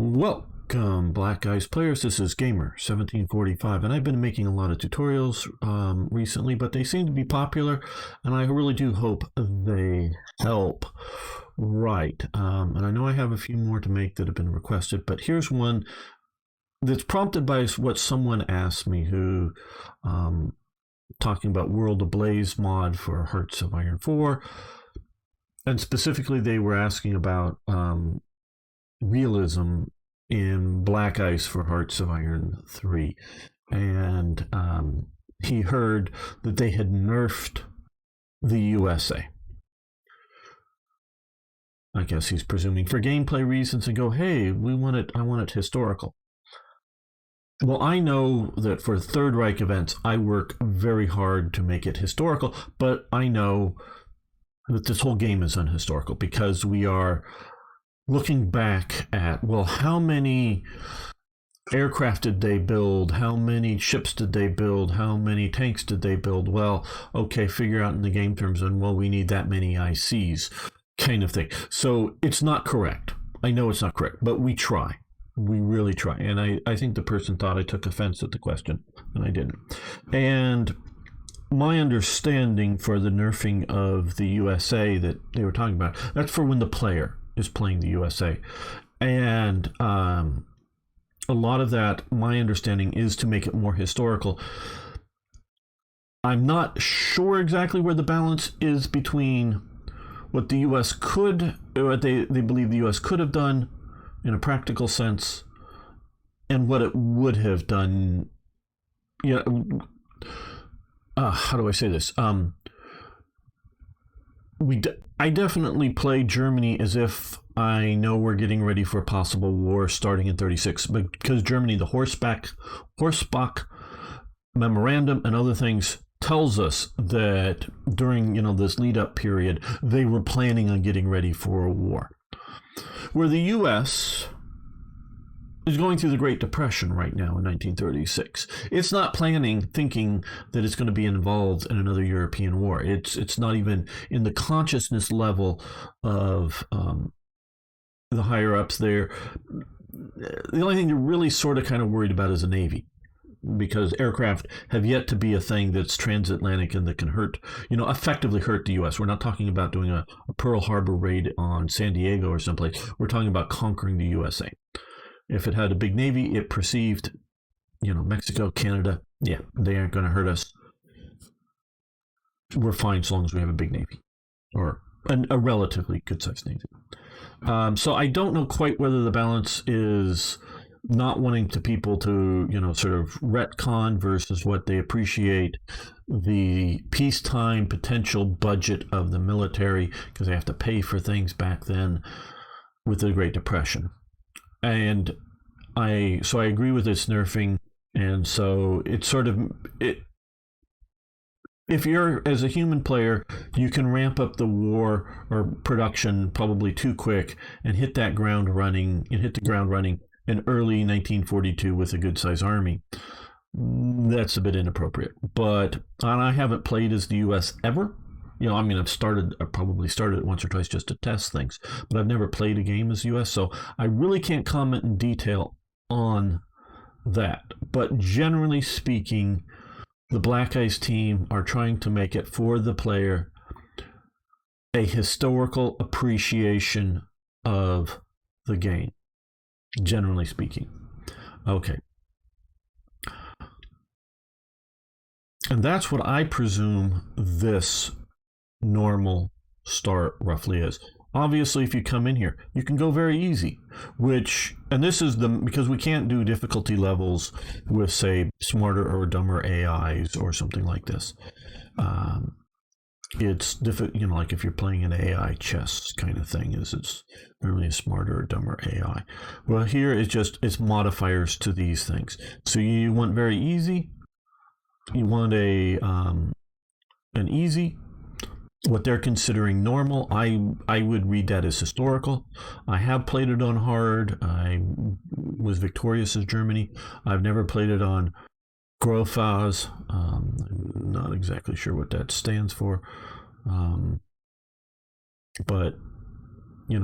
Welcome, Black Eyes players. This is Gamer1745, and I've been making a lot of tutorials recently, but they seem to be popular, and I really do hope they help. Right, and I know I have a few more to make that have been requested, but here's one that's prompted by what someone asked me, who talking about World Ablaze mod for Hearts of Iron 4, and specifically they were asking about Realism in Black Ice for Hearts of Iron 3. And he heard that they had nerfed the USA. I guess he's presuming for gameplay reasons, and go, hey, I want it historical. Well, I know that for Third Reich events, I work very hard to make it historical, but I know that this whole game is unhistorical because we are looking back at, well, how many aircraft did they build? How many ships did they build? How many tanks did they build? Well, okay, figure out in the game terms, and well, we need that many ICs, kind of thing. So it's not correct. I know it's not correct, but we try. We really try. And I think the person thought I took offense at the question, and I didn't. And my understanding for the nerfing of the USA that they were talking about, that's for when the player is playing the USA. And a lot of that, my understanding, is to make it more historical. I'm not sure exactly where the balance is between what the US could, what they believe the US could have done in a practical sense, and what it would have done. Yeah, how do I say this? I definitely play Germany as if I know we're getting ready for a possible war starting in 36, because Germany, the Horsbach memorandum and other things tells us that during this lead up period they were planning on getting ready for a war. Where the US is going through the Great Depression right now in 1936. It's not thinking that it's going to be involved in another European war. It's not even in the consciousness level of the higher ups there. The only thing they're really sort of kind of worried about is the Navy, because aircraft have yet to be a thing that's transatlantic and that can effectively hurt the U.S. We're not talking about doing a Pearl Harbor raid on San Diego or someplace. We're talking about conquering the USA. If it had a big Navy, it perceived, Mexico, Canada, yeah, they aren't going to hurt us. We're fine so long as we have a big Navy, or a relatively good-sized Navy. So I don't know quite whether the balance is not wanting people to, sort of retcon versus what they appreciate the peacetime potential budget of the military, because they have to pay for things back then with the Great Depression. And I agree with this nerfing, and so it's sort of if you're, as a human player, you can ramp up the war or production probably too quick and hit the ground running in early 1942 with a good-sized army. That's a bit inappropriate. And I haven't played as the U.S. ever. I've probably started it once or twice just to test things, but I've never played a game as US, so I really can't comment in detail on that. But generally speaking, the Black Ice team are trying to make it for the player a historical appreciation of the game, generally speaking. Okay. And that's what I presume this normal start roughly is. Obviously, if you come in here, you can go very easy, and this is because we can't do difficulty levels with, say, smarter or dumber AIs or something like this. It's difficult, like if you're playing an AI chess kind of thing, it's really a smarter or dumber AI. Well, here it's modifiers to these things. So you want very easy, you want an easy. What they're considering normal, I would read that as historical. I have played it on hard. I was victorious as Germany. I've never played it on Grofaz. I'm not exactly sure what that stands for. But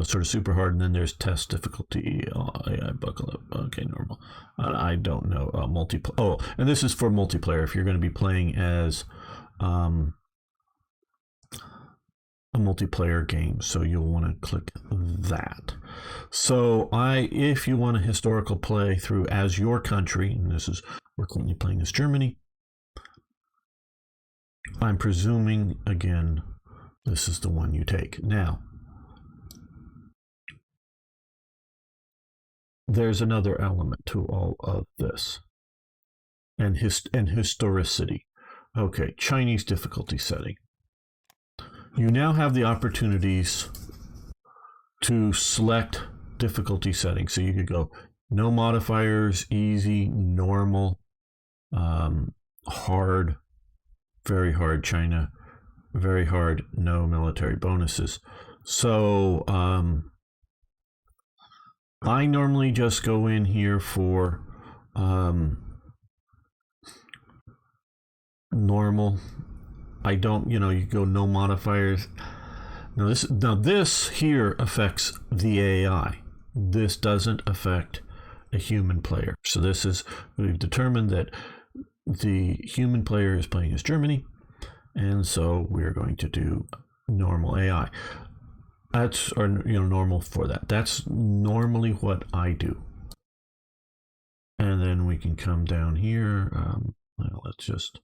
sort of super hard, and then there's test difficulty. I buckle up. Okay, normal. I don't know. Multiplayer. Oh, and this is for multiplayer. If you're going to be playing as a multiplayer game, so you'll want to click that. So if you want a historical play through as your country, and we're currently playing as Germany. I'm presuming again, this is the one you take. Now, there's another element to all of this, and historicity. Okay, Chinese difficulty setting. You now have the opportunities to select difficulty settings. So you could go no modifiers, easy, normal, hard, very hard, China, very hard, no military bonuses. So I normally just go in here for normal. I don't, you go no modifiers. Now this here affects the AI. This doesn't affect a human player. So we've determined that the human player is playing as Germany, and so we're going to do normal AI. Normal for that. That's normally what I do. And then we can come down here. Let's just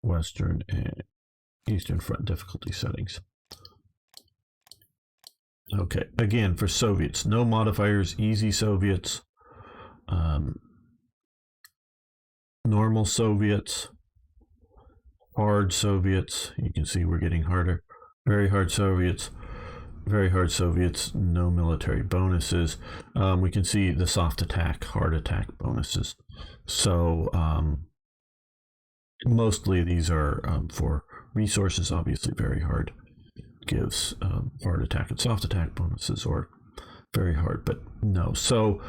Western and Eastern Front difficulty settings. Okay, again, for Soviets, no modifiers, easy Soviets, normal Soviets, hard Soviets. You can see we're getting harder. Very hard Soviets, no military bonuses. We can see the soft attack, hard attack bonuses. So mostly these are for resources. Obviously, very hard gives hard attack and soft attack bonuses, or very hard, but no. So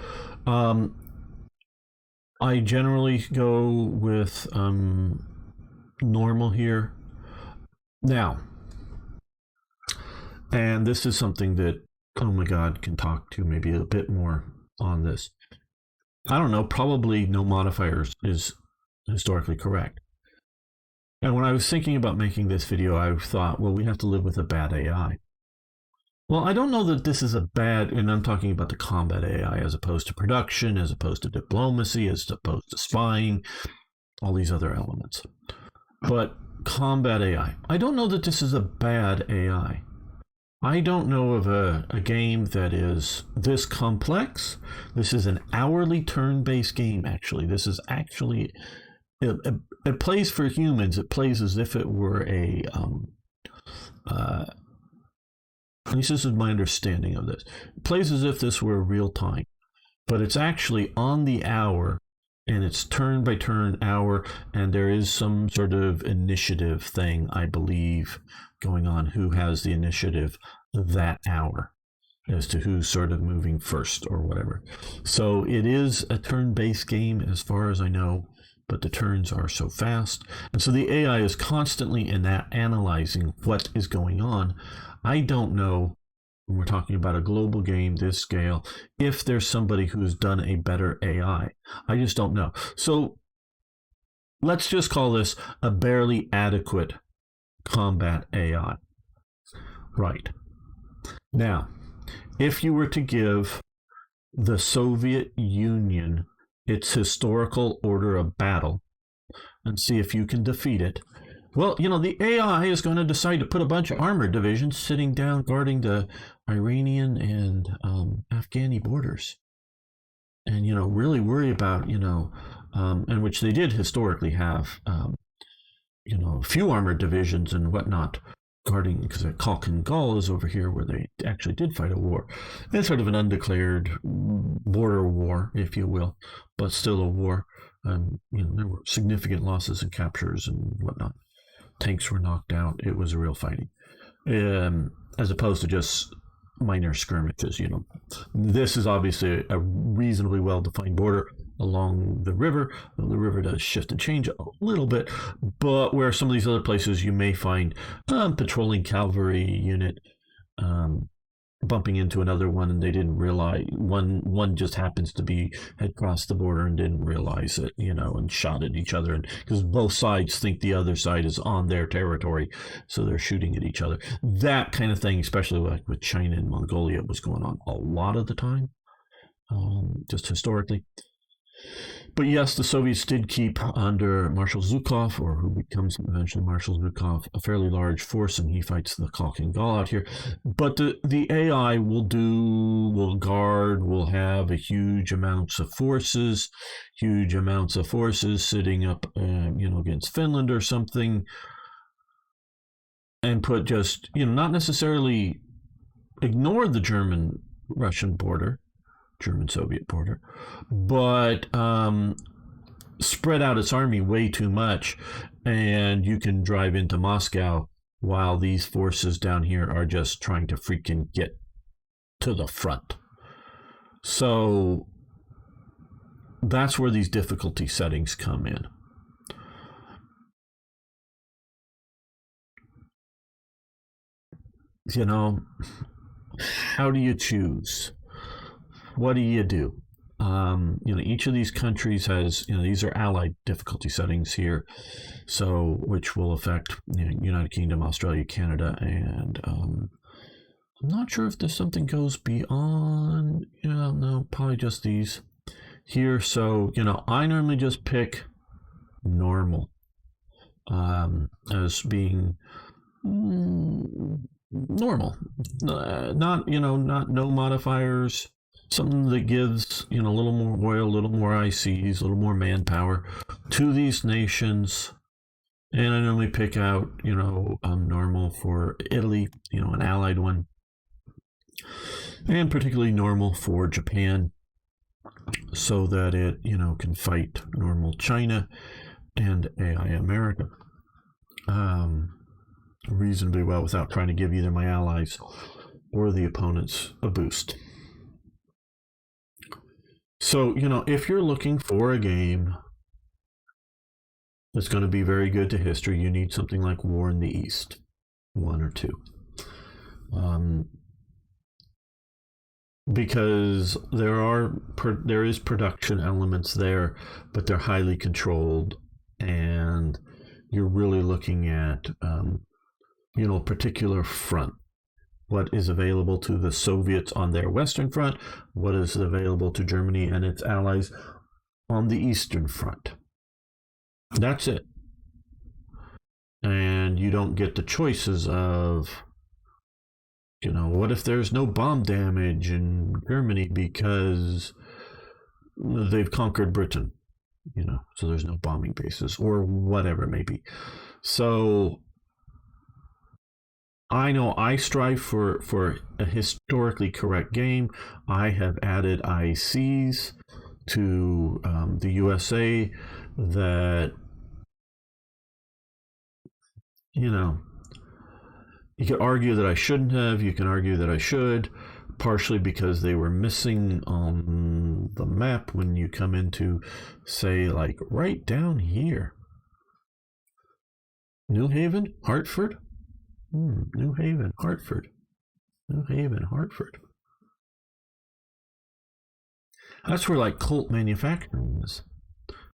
I generally go with normal here. Now, and this is something that, oh my God, can talk to maybe a bit more on this. I don't know, probably no modifiers is historically correct. And when I was thinking about making this video, I thought, well, we have to live with a bad AI. Well, I don't know that this is a bad, and I'm talking about the combat AI as opposed to production, as opposed to diplomacy, as opposed to spying, all these other elements. But combat AI, I don't know that this is a bad AI. I don't know of a game that is this complex. This is an hourly turn-based game, actually. This is actually... It plays for humans. It plays as if it were at least this is my understanding of this. It plays as if this were real time, but it's actually on the hour, and it's turn by turn hour, and there is some sort of initiative thing, I believe, going on. Who has the initiative that hour, as to who's sort of moving first or whatever. So it is a turn-based game as far as I know, but the turns are so fast. And so the AI is constantly in that analyzing what is going on. I don't know, when we're talking about a global game this scale, if there's somebody who's done a better AI. I just don't know. So let's just call this a barely adequate combat AI. Right. Now, if you were to give the Soviet Union its historical order of battle and see if you can defeat it, well, the AI is going to decide to put a bunch of armored divisions sitting down guarding the Iranian and Afghani borders, and really worry about and which they did historically have a few armored divisions and whatnot guarding, because Khalkhin Gol is over here where they actually did fight a war. It's sort of an undeclared border war, if you will, but still a war. There were significant losses and captures and whatnot. Tanks were knocked out. It was a real fighting, as opposed to just minor skirmishes. This is obviously a reasonably well-defined border. along the river. The river does shift and change a little bit, but where some of these other places you may find patrolling cavalry unit um, bumping into another one, and they didn't realize one just happens to be had crossed the border and didn't realize it, and shot at each other, and because both sides think the other side is on their territory, so they're shooting at each other. That kind of thing, especially like with China and Mongolia, was going on a lot of the time, just historically. But yes, the Soviets did keep under Marshal Zhukov, or who becomes eventually Marshal Zhukov, a fairly large force, and he fights the Khalk and Gal out here. But the AI will guard, will have a huge amounts of forces sitting up, against Finland or something, and put just, not necessarily ignore the German-Russian border, German-Soviet border, but spread out its army way too much, and you can drive into Moscow while these forces down here are just trying to freaking get to the front. So that's where these difficulty settings come in. How do you choose? What do you do? Each of these countries has, these are allied difficulty settings here, so which will affect United Kingdom, Australia, Canada, and I'm not sure if there's something goes beyond. No, probably just these here. So I normally just pick normal as being normal, not no modifiers. Something that gives a little more oil, a little more ICs, a little more manpower to these nations. And I normally pick out normal for Italy, an allied one, and particularly normal for Japan, so that it can fight normal China and AI America reasonably well without trying to give either my allies or the opponents a boost. So, if you're looking for a game that's going to be very good to history, you need something like War in the East, 1 or 2. Because there is production elements there, but they're highly controlled, and you're really looking at, a particular front. What is available to the Soviets on their Western Front, what is available to Germany and its allies on the Eastern Front. That's it. And you don't get the choices of, what if there's no bomb damage in Germany because they've conquered Britain, so there's no bombing bases or whatever it may be. So I know I strive for a historically correct game. I have added ICs to the USA that, you could argue that I shouldn't have. You can argue that I should, partially because they were missing on the map when you come into, say, like right down here. New Haven, Hartford. New Haven, Hartford. That's where like Colt manufacturing is.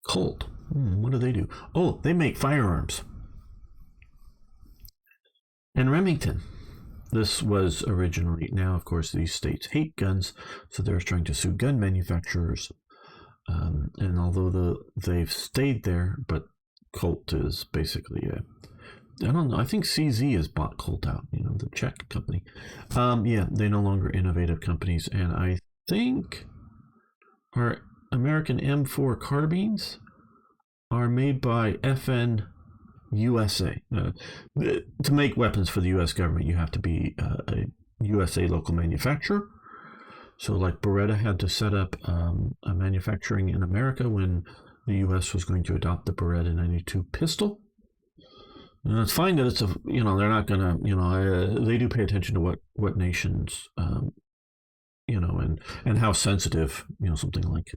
Colt. What do they do? Oh, they make firearms. And Remington. This was originally, now of course these states hate guns, so they're trying to sue gun manufacturers. And although they've stayed there, but Colt is basically I don't know. I think CZ has bought Colt out, the Czech company. They're no longer innovative companies. And I think our American M4 carbines are made by FN USA. To make weapons for the U.S. government, you have to be a USA local manufacturer. So like Beretta had to set up a manufacturing in America when the U.S. was going to adopt the Beretta 92 pistol. And it's fine that it's they're not gonna, they do pay attention to what nations, and how sensitive, something like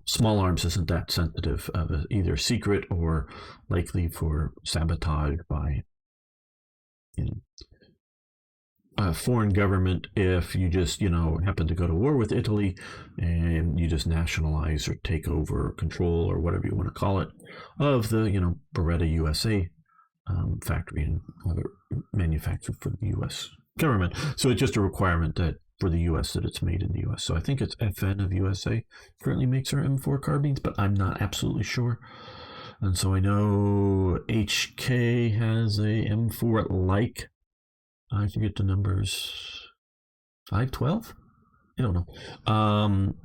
small arms isn't that sensitive of either secret or likely for sabotage by a foreign government if you just happen to go to war with Italy and you just nationalize or take over or control or whatever you want to call it of the Beretta USA factory and manufactured for the U.S. government. So it's just a requirement that for the U.S. that it's made in the U.S. So I think it's FN of USA currently makes our M4 carbines, but I'm not absolutely sure. And so I know HK has a M4 like, I forget the numbers, 512? I don't know,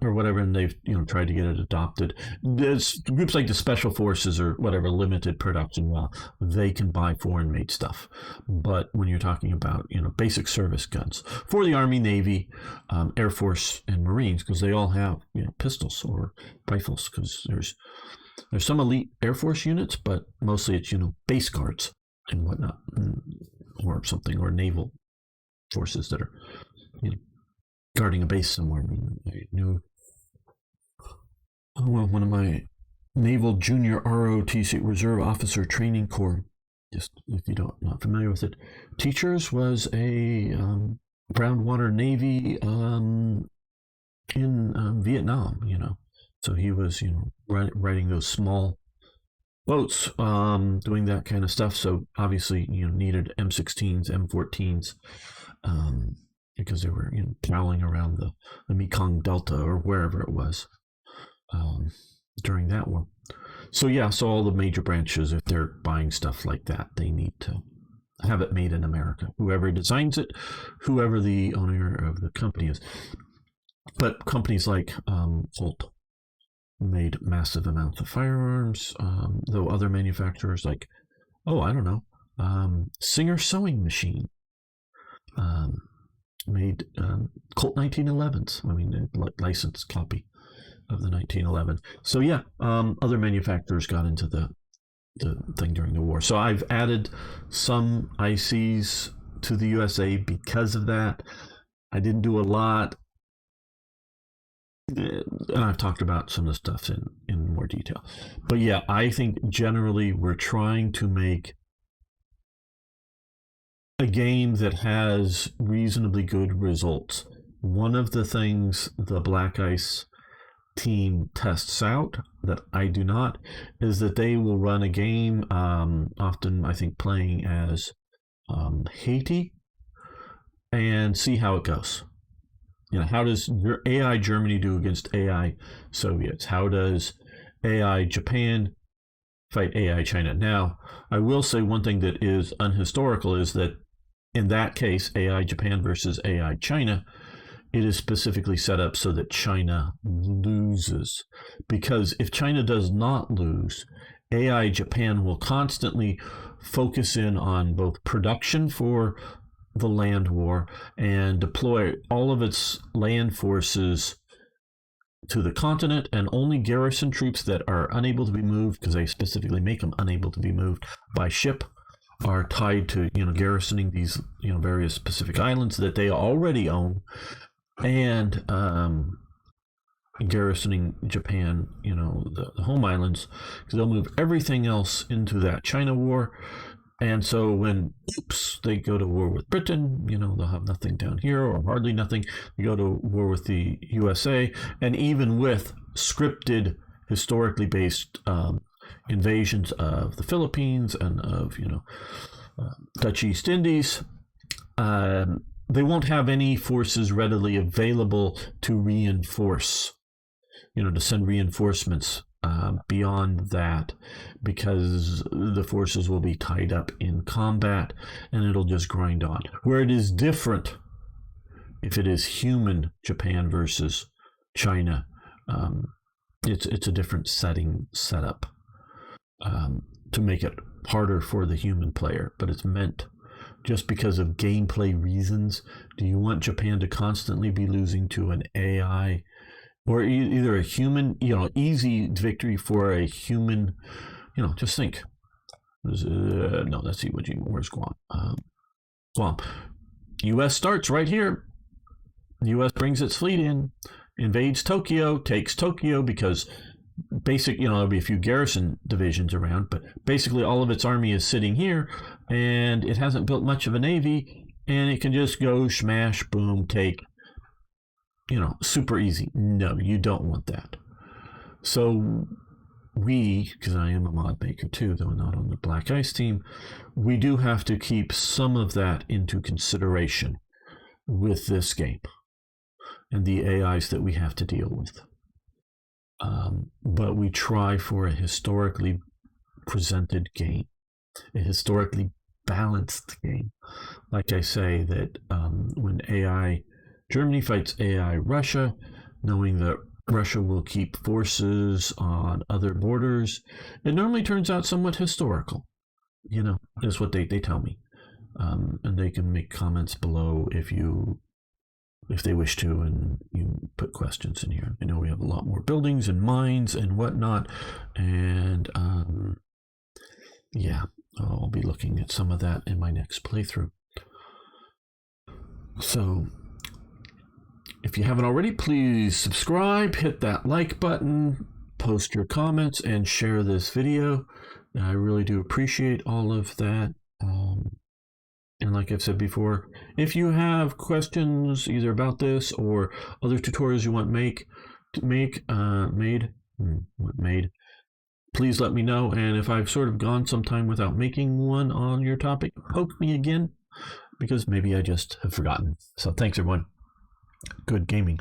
or whatever, and they've tried to get it adopted. There's groups like the Special Forces or whatever, limited production. Well, they can buy foreign-made stuff, but when you're talking about basic service guns for the Army, Navy, Air Force, and Marines, because they all have pistols or rifles, because there's some elite Air Force units, but mostly it's base guards and whatnot, or something, or naval forces that are guarding a base somewhere. I knew one of my Naval Junior ROTC Reserve Officer Training Corps, just if you not familiar with it, teachers, was a Brownwater Navy in Vietnam. So he was riding those small boats, doing that kind of stuff. So obviously needed M16s, M14s. Because they were prowling around the Mekong Delta or wherever it was during that war. So so all the major branches, if they're buying stuff like that, they need to have it made in America. Whoever designs it, whoever the owner of the company is. But companies like Colt made massive amounts of firearms, though other manufacturers like, Singer Sewing Machine made Colt 1911s. I mean, licensed copy of the 1911. So other manufacturers got into the thing during the war. So I've added some ICs to the USA because of that. I didn't do a lot, and I've talked about some of the stuff in more detail. But I think generally we're trying to make a game that has reasonably good results. One of the things the Black Ice team tests out that I do not is that they will run a game, often I think playing as Haiti, and see how it goes. How does your AI Germany do against AI Soviets? How does AI Japan fight AI China? Now, I will say one thing that is unhistorical is that in that case, AI Japan versus AI China, it is specifically set up so that China loses. Because if China does not lose, AI Japan will constantly focus in on both production for the land war and deploy all of its land forces to the continent, and only garrison troops that are unable to be moved, because they specifically make them unable to be moved by ship, are tied to garrisoning these various Pacific islands that they already own, and garrisoning Japan, the home islands, because they'll move everything else into that China war. And so when they go to war with Britain, they'll have nothing down here, or hardly nothing. They go to war with the USA, and even with scripted, historically based invasions of the Philippines and of Dutch East Indies, they won't have any forces readily available to reinforce, to send reinforcements beyond that, because the forces will be tied up in combat and it'll just grind on. Where it is different, if it is human Japan versus China, it's a different setup to make it harder for the human player, but it's meant just because of gameplay reasons. Do you want Japan to constantly be losing to an AI, or either a human, easy victory for a human, just think. No, let's see, where's Guam? Guam. U.S. starts right here. The U.S. brings its fleet in. invades Tokyo, takes Tokyo because there'll be a few garrison divisions around, but basically all of its army is sitting here, and it hasn't built much of a navy, and it can just go smash, boom, take, super easy. No, you don't want that. So because I am a mod maker too, though not on the Black Ice team, we do have to keep some of that into consideration with this game and the AIs that we have to deal with. But we try for a historically presented game, a historically balanced game. Like I say, that when Germany fights AI Russia, knowing that Russia will keep forces on other borders, it normally turns out somewhat historical, is what they tell me. And they can make comments below if they wish to, and you put questions in here. I know we have a lot more buildings and mines and whatnot, and I'll be looking at some of that in my next playthrough. So if you haven't already, please subscribe, hit that like button, post your comments, and share this video. I really do appreciate all of that. And like I've said before, if you have questions either about this or other tutorials you want made, please let me know. And if I've sort of gone some time without making one on your topic, poke me again, because maybe I just have forgotten. So thanks, everyone. Good gaming.